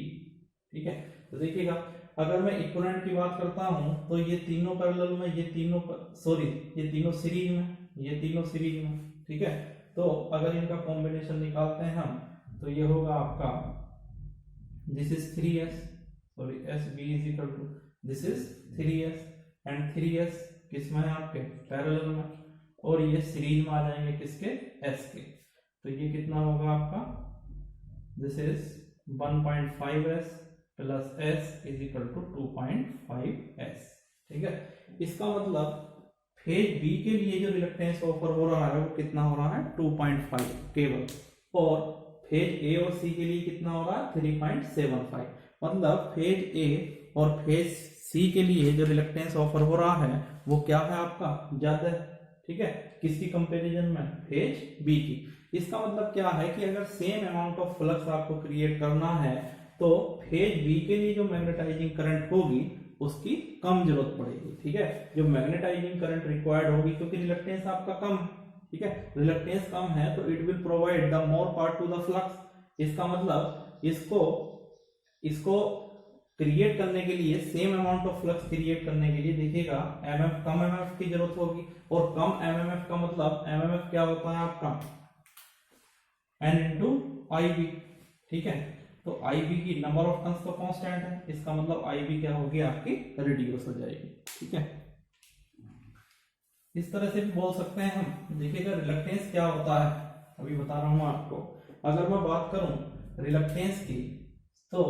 ठीक है। तो देखिएगा अगर मैं इक्विवेलेंट की बात करता हूं तो ये तीनों पैरेलल में, ये तीनों सीरीज में, ये तीनों सीरीज में, ठीक है। तो अगर इनका कॉम्बिनेशन निकालते हैं हम तो ये होगा आपका this is 3s, sorry SB is equal to this is 3s and 3s किस में है आपके पैरेलल में, और ये सीरीज में आ जाएंगे किसके s के। तो ये कितना होगा आपका, this is 1.5s plus s is equal to 2.5s, ठीक है। इसका मतलब फेज बी के लिए जो रिलक्टेंस ऑफर हो रहा है वो कितना हो रहा है 2.5 केवल, और फेज ए और सी के लिए कितना हो रहा है 3.75। मतलब फेज ए और फेज सी के लिए जो रिलक्टेंस ऑफर हो रहा है वो क्या है आपका ज्यादा है, ठीक है। किसकी कंपैरिजन में, फेज बी की। इसका मतलब क्या है कि अगर सेम अमाउंट ऑफ फ्लक्स आपको क्रिएट करना है तो फेज बी के लिए जो मैग्नेटाइजिंग करंट होगी उसकी कम जरूरत पड़ेगी, ठीक है। जो मैग्नेटाइजिंग करंट रिक्वायर्ड होगी क्योंकि रिलक्टेंस आपका कम, ठीक है, रिलक्टेंस कम है तो it will provide the more part two the flux. इसका मतलब इसको क्रिएट करने के लिए, same amount of flux create करने के लिए देखिएगा कम एमएफ की जरूरत होगी, और कम एमएमएफ का मतलब एमएमएफ क्या होता है आपका N इंटू IB, ठीक है। तो IB की नंबर ऑफ टर्न्स तो कांस्टेंट है, इसका मतलब IB क्या होगी आपकी रिड्यूस हो जाएगी, ठीक है। इस तरह से भी बोल सकते हैं हम। देखिएगा रिलक्टेंस क्या होता है, अभी बता रहा हूं आपको। अगर मैं बात करूं रिलक्टेंस की तो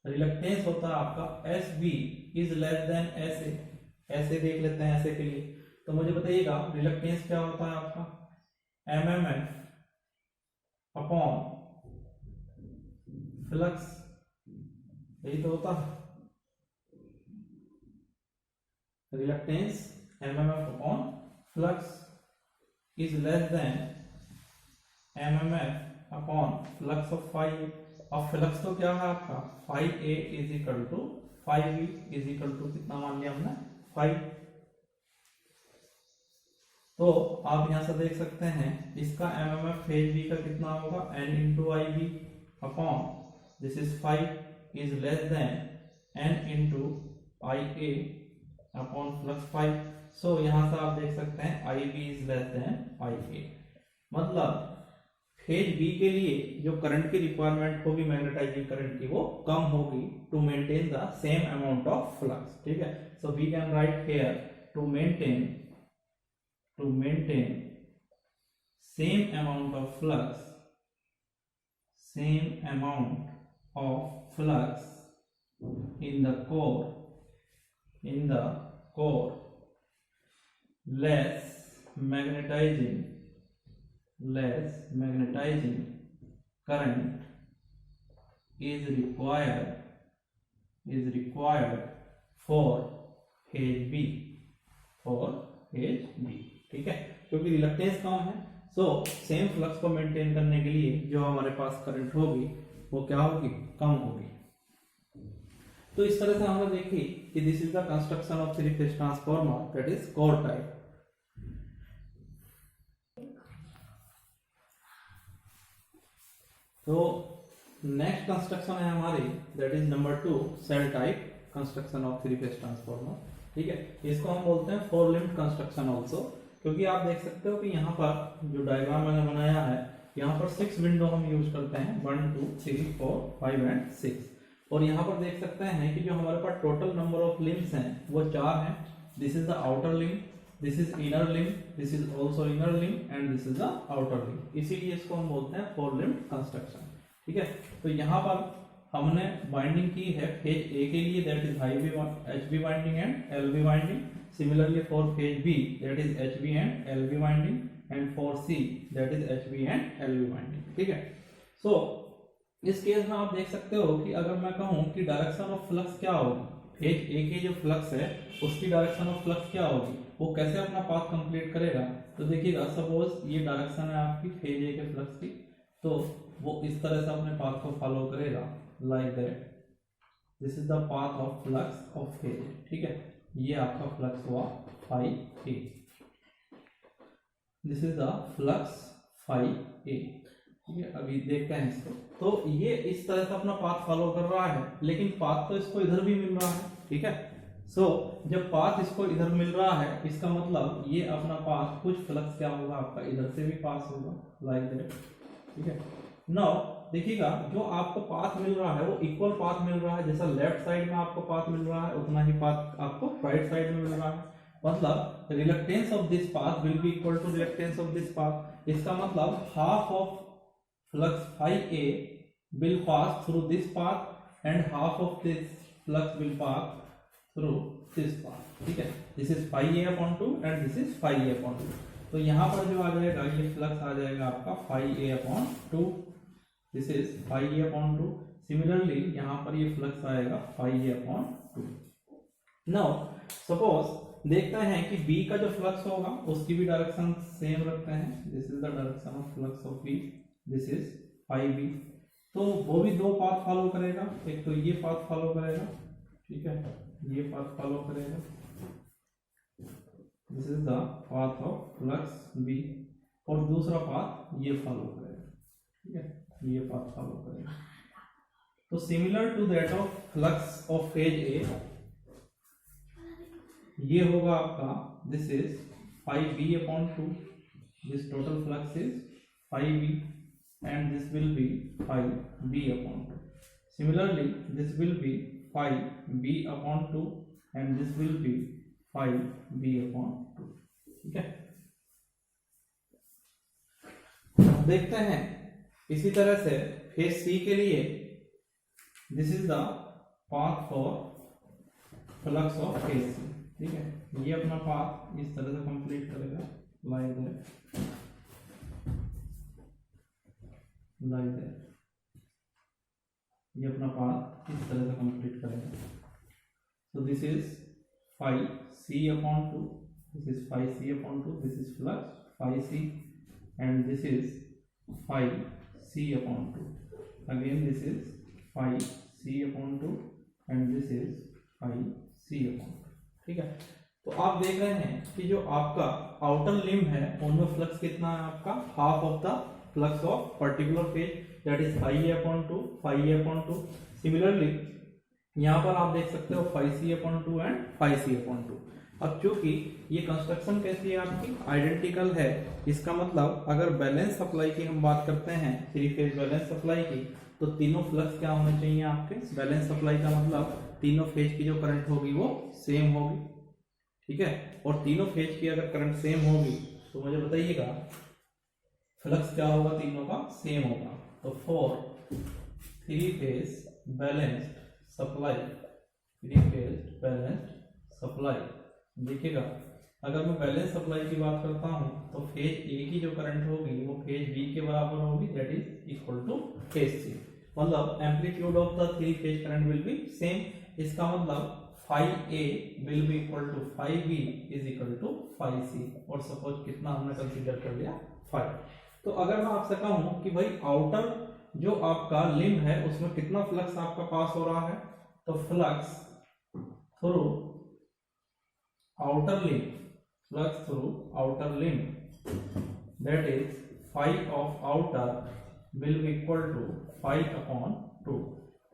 रिलक्टेंस होता है आपका SB is less then SA। ऐसे देख लेते हैं ऐसे के लिए, तो मुझे बताइएगा रिलक्टेंस क्या होता है आपका MMF अपॉन फ्लक्स, यही तो होता है reluctance MMF upon flux is less than MMF upon flux of phi. अब फ्लक्स तो क्या है आपका phi A is equal to phi B is equal to कितना मान लिया हमने 5। तो आप यहां से देख सकते हैं इसका MMF फेज B का कितना होगा N into IB upon this is 5 is less then N into IA upon flux 5। सो यहां से आप देख सकते हैं IB is less then IA। मतलब फेज बी के लिए जो करंट की रिक्वायरमेंट होगी मैग्नेटाइजिंग करंट की वो कम होगी to maintain the same amount of flux, ठीक है। So we can write here to maintain same amount of flux in the core less magnetizing current is required for phase B, ठीक है। क्योंकि reluctance कम है सो सेम फ्लक्स को maintain करने के लिए जो हमारे पास करंट होगी वो क्या होगी कम होगी। तो इस तरह से हमने देखी कि this is the construction of three phase transformer that is core type. तो नेक्स्ट कंस्ट्रक्शन है हमारी that is number 2 shell type construction of three phase transformer, ठीक है। इसको हम बोलते हैं फोर लिंक्ड कंस्ट्रक्शन ऑल्सो, क्योंकि आप देख सकते हो कि यहाँ पर जो डायग्राम मैंने बनाया है यहाँ पर 6 विंडो हम यूज करते हैं 1 2 3 4 5 एंड 6। और यहाँ पर देख सकते हैं कि जो हमारे पास टोटल नंबर ऑफ लिम्स हैं वो 4 हैं। This is the outer link, this is inner link, this is also inner link and this is the outer link. इसीलिए इसको हम बोलते हैं फोर लिंक्ड कंस्ट्रक्शन, ठीक है। तो यहाँ पर हमने बाइंडिंग की है फेज ए के लिए that is HB binding and LB binding. Similarly for phase B that is HB and LB winding, and for C that is HB and LB winding, ठीक है। सो इस केस में आप देख सकते हो कि अगर मैं कहूं कि डायरेक्शन ऑफ फ्लक्स क्या होगी, फेज ए के जो फ्लक्स है उसकी डायरेक्शन ऑफ फ्लक्स क्या होगी, वो कैसे अपना पाथ कंप्लीट करेगा। तो देखिएगा सपोज ये डायरेक्शन है आपकी फेज ए के फ्लक्स की, तो वो इस तरह से अपने पाथ को फॉलो करेगा like that. This is the path of flux of phase A, ठीक है। ये आपका फ्लक्स हुआ phi A, this is the flux phi A. ठीक है, अभी देखते हैं इसको। तो ये इस तरह से अपना पाथ फॉलो कर रहा है, लेकिन पाथ तो इसको इधर भी मिल रहा है। ठीक है, सो जब पाथ इसको इधर मिल रहा है, इसका मतलब ये अपना पाथ कुछ फ्लक्स क्या होगा आपका इधर से भी पास होगा, लाइक दैट। ठीक है, नाउ देखिएगा, जो आपको पाथ मिल रहा है वो इक्वल पाथ मिल रहा है। जैसा लेफ्ट साइड में आपको पाथ मिल रहा है, उतना ही पाथ आपको राइट साइड में मिल रहा है। मतलब reluctance of this path will be equal to reluctance of this path. इसका मतलब half of flux phi a will pass through this path and half of this flux will pass through this path। ठीक है, this is phi a upon 2 and this is phi a upon 2। तो यहाँ पर जो आ जाएगा ये flux आ जाएगा आपका phi a upon 2, this is phi a upon 2। Similarly यहाँ पर ये फ्लक्स आएगा phi a upon 2। Now suppose देखते हैं कि B का जो फ्लक्स होगा उसकी भी डायरेक्शन सेम रखते हैं। This is the direction of flux of B, this is phi B. तो वो भी दो पाथ फॉलो करेगा, एक तो ये पाथ फॉलो करेगा, ठीक है, ये पाथ फॉलो करेगा, this is the path of flux B, और दूसरा पाथ ये फॉलो करेगा। ठीक है, ये पाथ फॉलो करेगा। तो similar to that of flux of phase A, ये होगा आपका, this is phi B upon 2, this total flux is phi B and this will be phi b upon 2। Similarly, this will be phi b upon 2 and this will be phi b upon 2। ठीक है, देखते हैं इसी तरह से phase C के लिए, this is the path for flux of phase C. ठीक है, ये अपना पाथ इस तरह से कंप्लीट करेगा, लाइक दैट, लाइक दैट। ये अपना पाथ इस तरह से कंप्लीट करेगा। So this is phi C upon 2, this is phi C upon 2, this is flux phi C and this is phi C upon 2। Again this is phi C upon 2 and this is phi C upon 2। ठीक है, तो आप देख रहे हैं कि जो आपका आउटर लिम्ब है उनमें फ्लक्स कितना है आपका, half of the flux of particular phase, that is phi a upon 2, phi a upon 2। Similarly यहाँ पर आप देख सकते हो phi c upon 2 and phi c upon 2। अब चूंकि ये कंस्ट्रक्शन कैसी है आपकी, आइडेंटिकल है, इसका मतलब अगर बैलेंस सप्लाई की हम बात करते हैं, थ्री फेज बैलेंस सप्लाई की, तो तीनों फ्लक्स क्या होने चाहिए आपके। बैलेंस सप्लाई का मतलब तीनों फेज की जो करंट होगी वो सेम होगी। ठीक है, और तीनों फेज की अगर करंट सेम होगी तो मुझे बताइएगा फ्लक्स क्या होगा, तीनों का सेम होगा। तो for three phase balanced supply, three phase balanced supply, देखिएगा अगर मैं बैलेंस सप्लाई की बात करता हूं तो फेज ए की जो करंट होगी वो फेज बी के बराबर होगी, that is equal to phase C. मतलब amplitude of the three phase current will be same. इसका मतलब phi A will be equal to phi B is equal to phi C, और suppose कितना हमने consider कर लिया, फाई। तो अगर मैं आपसे कहूं कि भाई आउटर जो आपका लिम्ब है उसमें कितना फ्लक्स आपका पास हो रहा है, तो flux through outer limb, flux through outer limb, that is phi of outer will be equal to phi upon 2।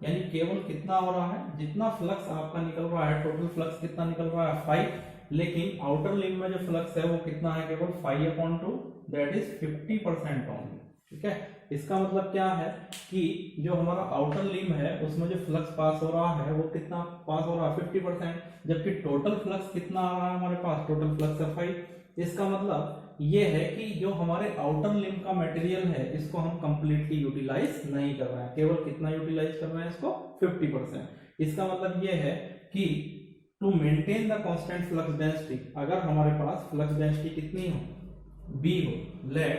यानी केवल कितना हो रहा है, जितना फ्लक्स आपका निकल रहा है, टोटल फ्लक्स कितना निकल रहा है 5, लेकिन आउटर लिम्ब में जो फ्लक्स है वो कितना है, केवल 5 अपॉन 2, दैट इज 50% ओनली। ठीक है, इसका मतलब क्या है कि जो हमारा आउटर लिम्ब है उसमें जो फ्लक्स पास हो रहा है वो कितना पास हो रहा है, 50%, जबकि टोटल फ्लक्स कितना आ रहा है हमारे पास, टोटल फ्लक्स है 5। इसका मतलब ये है कि जो हमारे आउटर लिम्ब का मटेरियल है इसको हम कंप्लीटली यूटिलाइज नहीं कर रहे हैं, केवल कितना यूटिलाइज कर रहे हैं इसको, 50%। इसका मतलब ये है कि to maintain the constant flux density, अगर हमारे पास फ्लक्स डेंसिटी कितनी हो, B हो, let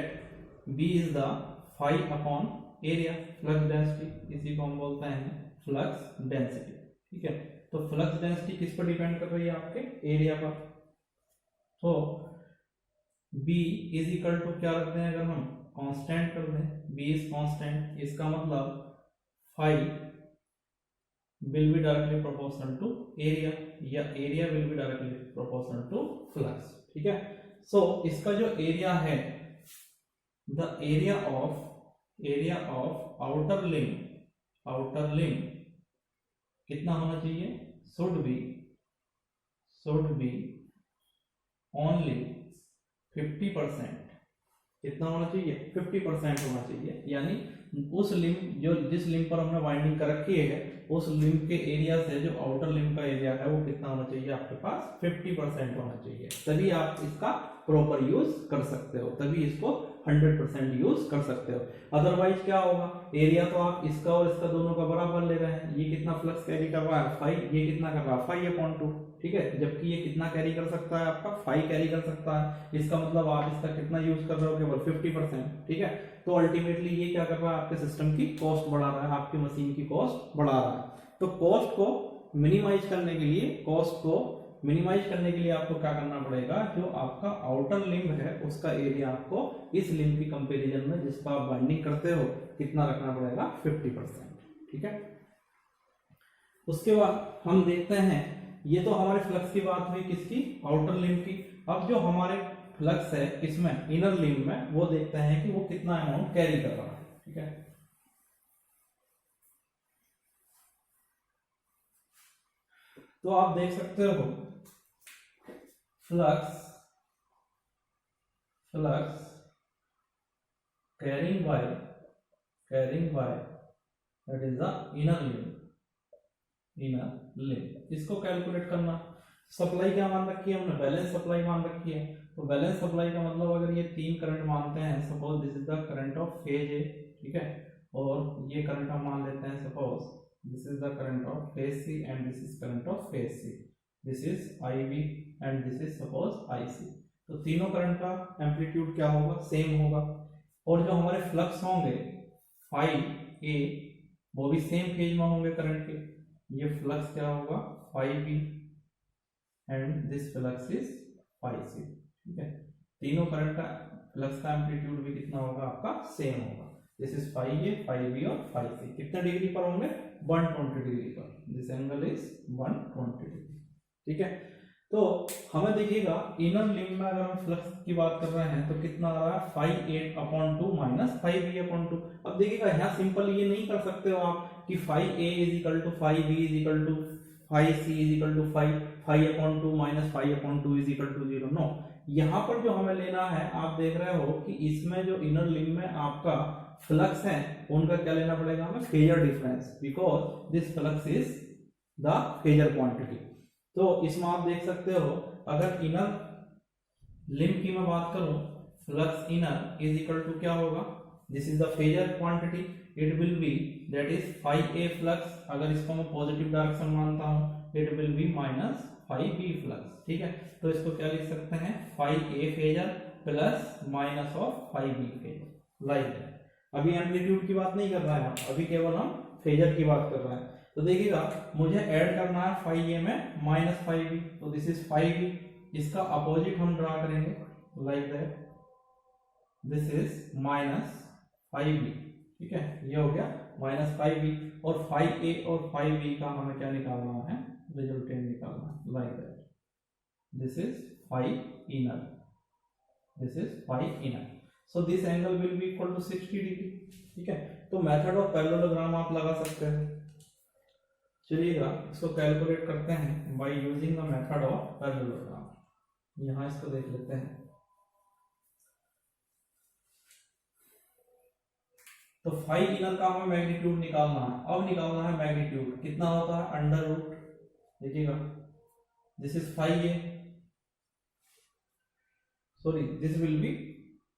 B is the phi upon area, flux density, इसी को हम बोलते हैं फ्लक्स डेंसिटी। ठीक है, तो फ्लक्स डेंसिटी किस पर डिपेंड कर रही है, आपके एरिया पर। तो B इज इक्वल टू क्या रख दें, अगर हम कांस्टेंट कर दें, B इज कांस्टेंट, इसका मतलब phi will be directly proportional to area, या area will be directly proportional to flux। ठीक है, सो इसका जो एरिया है, the area of outer limb कितना होना चाहिए, शुड बी ओनली 50%। कितना होना चाहिए, 50% होना चाहिए। यानी उस लिंब जो जिस लिंब पर हमने वाइंडिंग कर रखी है उस लिंब के एरिया से जो आउटर लिंब का एरिया है वो कितना होना चाहिए, आपके पास 50% होना चाहिए। तभी आप इसका प्रॉपर यूज कर सकते हो, तभी इसको 100% यूज कर सकते हो। अदरवाइज क्या होगा, एरिया तो आप इसका और इसका दोनों का बराबर ले रहे हैं। ये कितना फ्लक्स कैरी कर रहा है 5, ये कितना कर रहा है 5/2, ठीक है। जबकि ये कितना कैरी कर सकता है, आपका 5 कैरी कर सकता है। इसका मतलब आप इसका कितना यूज कर रहे हो, केवल 50%, ठीक है। तो अल्टीमेटली ये क्या कर रहा है, आपके सिस्टम की कॉस्ट बढ़ा रहा है, आपकी मशीन की कॉस्ट बढ़ा रहा है। तो कॉस्ट को मिनिमाइज करने के लिए आपको क्या करना पड़ेगा, जो आपका आउटर लिंब है उसका एरिया आपको इस लिंब की कंपैरिजन में जिसका आप बाइंडिंग करते हो कितना रखना पड़ेगा, 50%, ठीक है। उसके बाद हम देखते हैं, ये तो हमारे फ्लक्स की बात हुई किसकी, आउटर लिंब की। अब जो हमारे फ्लक्स है इसमें इनर लिंब में, वो देखते हैं कि वो कितना अमाउंट कैरी कर रहा है, ठीक है। तो आप देख सकते हो flux carrying by that is the inner limb। इसको कैलकुलेट करना, सप्लाई क्या मान रखी है हमने, बैलेंस सप्लाई मान रखी है। तो बैलेंस सप्लाई का मतलब अगर ये 3 करंट मानते हैं, suppose this is the current of phase A, ठीक है, और ये करंट हम मान लेते हैं suppose this is the current of phase C and this is current of phase C, this is I B and this is suppose I C. तो तीनों करंट का एम्पलीट्यूड क्या होगा, सेम होगा। और जो हमारे फ्लक्स होंगे फाई ए वो भी सेम फेज में होंगे करंट के। ये फ्लक्स क्या होगा phi B and this flux is phi C, ठीक है। तीनों करंट का फ्लक्स का एम्पलीट्यूड भी कितना होगा, आपका सेम होगा। This is phi A, phi B और फाई सी। कितने डिग्री पर होंगे, 120 डिग्री पर। दिस एंगल इज 120 डिग्री, ठीक है। तो हमें देखिएगा इनर लिंब में अगर हम फ्लक्स की बात कर रहे हैं तो कितना आ रहा है 5/2 माइनस 5b/2। अब देखिएगा यहाँ सिंपल ये नहीं कर सकते हो आप कि 5a is equal to 5b is equal to 5c is equal to 5/2 minus 5/2 is equal to 0। No, यहाँ पर जो हमें लेना है, आप देख रहे हो कि इसमें जो इनर लिंब में आपका फ्लक्स है उनका क्या लेना पड़ेगा हमें, phasor difference, because this flux is the phasor quantity. तो इसमें आप देख सकते हो अगर इनर लिंब की मैं बात करूं, flux inner is equal to क्या होगा, this is the phasor quantity, it will be that is 5a flux. अगर इसको मैं पॉजिटिव डायरेक्शन मानता हूं, it will be minus 5b flux, ठीक है। तो इसको क्या लिख सकते हैं, 5a phasor plus minus of 5b phasor, like that. अभी एम्पलीट्यूड की बात नहीं कर रहे हैं, अभी केवल हम फेजर की बात कर रहे हैं। तो देखिएगा मुझे ऐड करना है 5a में माइनस 5b, तो दिस इज 5b। इसका अपोजिट हम ड्रा करेंगे like that, this is minus 5b, ठीक है। ये हो गया माइनस 5b, और 5a और 5b का हमें क्या निकालना है, रिजल्टेंट निकालना है, like that. This is 5 inner, this is 5 inner. So this angle will be equal to 60 degree, ठीक है। तो मेथड ऑफ पैरेललोग्राम आप लगा सकते हैं। चलिएगा इसको कैलकुलेट करते हैं by using the method of parallelogram. यहां इसको देख लेते हैं। तो 5 इनर का हमें मैग्नीट्यूड निकालना है। अब निकालना है मैग्नीट्यूड, कितना होता है अंडर रूट, देखिएगा this is 5a, sorry this will be,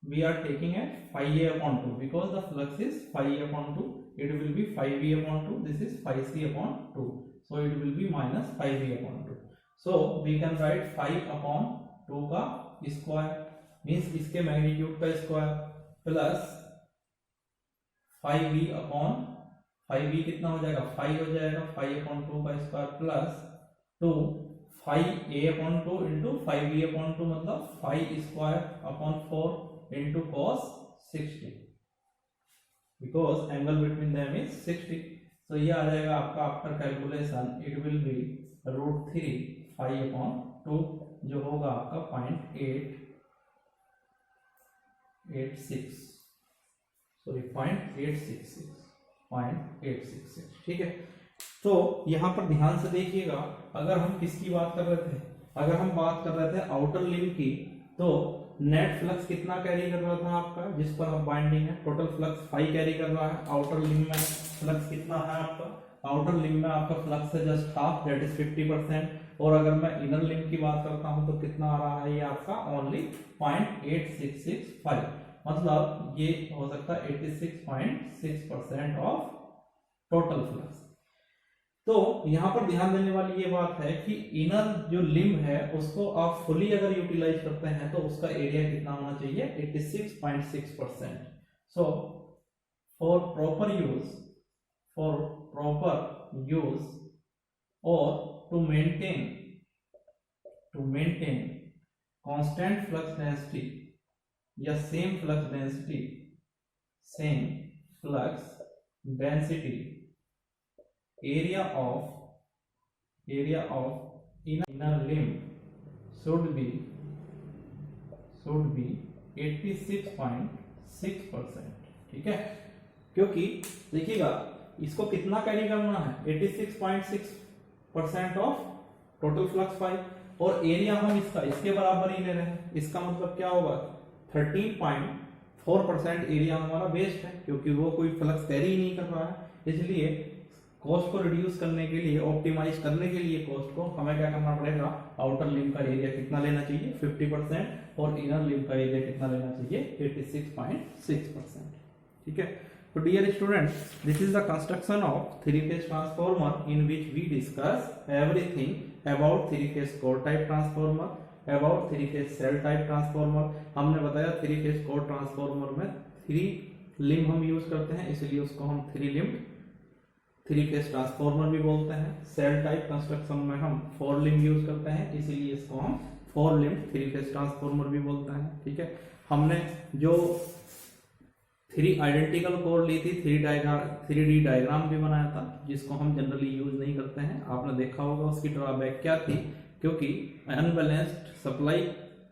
we are taking at 5a/2 because the flux is 5a/2, it will be 5b/2, this is 5c/2, so it will be minus 5b/2। so we can write 5/2 का square means इसके magnitude का square plus 5b कितना हो जाएगा 5 हो जाएगा, 5/2 का square plus 2 5a/2 into 5b/2 मतलब 5² into cos 60 because angle between them is 60। so ये आ जाएगा आपका after calculation, it will B √3 5/2 जो होगा आपका 0.8 0.866 ठीक है। तो यहां पर ध्यान से देखिएगा, अगर हम किसकी बात कर रहे थे, अगर हम बात कर रहे थे आउटर लिंब की, तो नेट फ्लक्स कितना कैरी कर रहा था आपका, जिस पर अब बाइंडिंग है, टोटल फ्लक्स 5 कैरी कर रहा है। आउटर लिंब में फ्लक्स कितना है आपका, आउटर लिंब में आपका फ्लक्स है जस्ट हाफ, दैट इज 50%। और अगर मैं इनर लिंब की बात करता हूं तो कितना आ रहा है ये आपका ओनली 0.8665, मतलब ये हो सकता है 86.6% ऑफ टोटल फ्लक्स। तो यहां पर ध्यान देने वाली ये बात है कि इनर जो लिंब है उसको आप फुली अगर यूटिलाइज करते हैं तो उसका एरिया कितना होना चाहिए, 86.6%। So for proper use or to maintain constant flux density या same flux density area of inner limb should be 86.6%, ठीक है। क्योंकि देखिएगा इसको कितना कैरी करना है, 86.6% ऑफ टोटल फ्लक्स 5, और एरिया हम इसके बराबर ही ले रहे हैं। इसका मतलब क्या होगा, 13.4% एरिया हमारा वेस्ट है, क्योंकि वो कोई फ्लक्स कैरी ही नहीं कर रहा है। इसलिए कॉस्ट को रिड्यूस करने के लिए, ऑप्टिमाइज करने के लिए कॉस्ट को, हमें क्या करना पड़ेगा, आउटर लिंब का एरिया कितना लेना चाहिए, 50%, और इनर लिंब का एरिया कितना लेना चाहिए, 86.6%, ठीक है। तो dear students, this is the construction of three phase transformer in which we discuss everything about three phase core type transformer, about three phase shell type transformer. हमने बताया 3-फेज कोर ट्रांसफार्मर में 3 लिंब हम यूज करते हैं, इसलिए उसको हम 3-फेज ट्रांसफार्मर भी बोलते हैं। सेल टाइप कंस्ट्रक्शन में हम 4 लिंब यूज करते हैं, इसीलिए इसको हम 4 लिंब 3-फेज ट्रांसफार्मर भी बोलते हैं, ठीक है। हमने जो 3 आइडेंटिकल कोर ली थी, 3D डायग्राम भी बनाया था, जिसको हम जनरली यूज नहीं करते हैं। आपने देखा होगा उसकी ड्रॉबैक क्या थी, क्योंकि अनबैलेंस्ड सप्लाई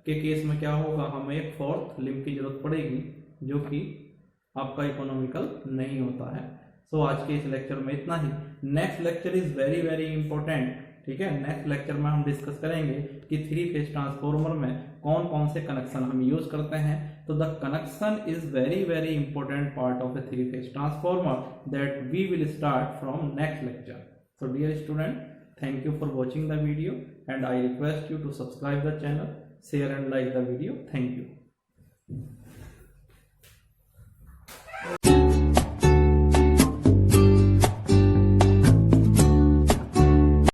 के केस में क्या होगा, हमें एक 4th लिंब की जरूरत पड़ेगी, जो कि आपका इकोनॉमिकल नहीं होता है। तो आज के इस लेक्चर में इतना ही। Next lecture is very very important, ठीक है। नेक्स्ट लेक्चर में हम डिस्कस करेंगे कि 3-फेज ट्रांसफार्मर में कौन कौन से कनेक्शन हम यूज करते हैं। तो the connection is very very important part of a 3-फेज transformer that we will start from next lecture. So dear student, thank you for watching the video and I request you to subscribe the channel, share and like the video. Thank you.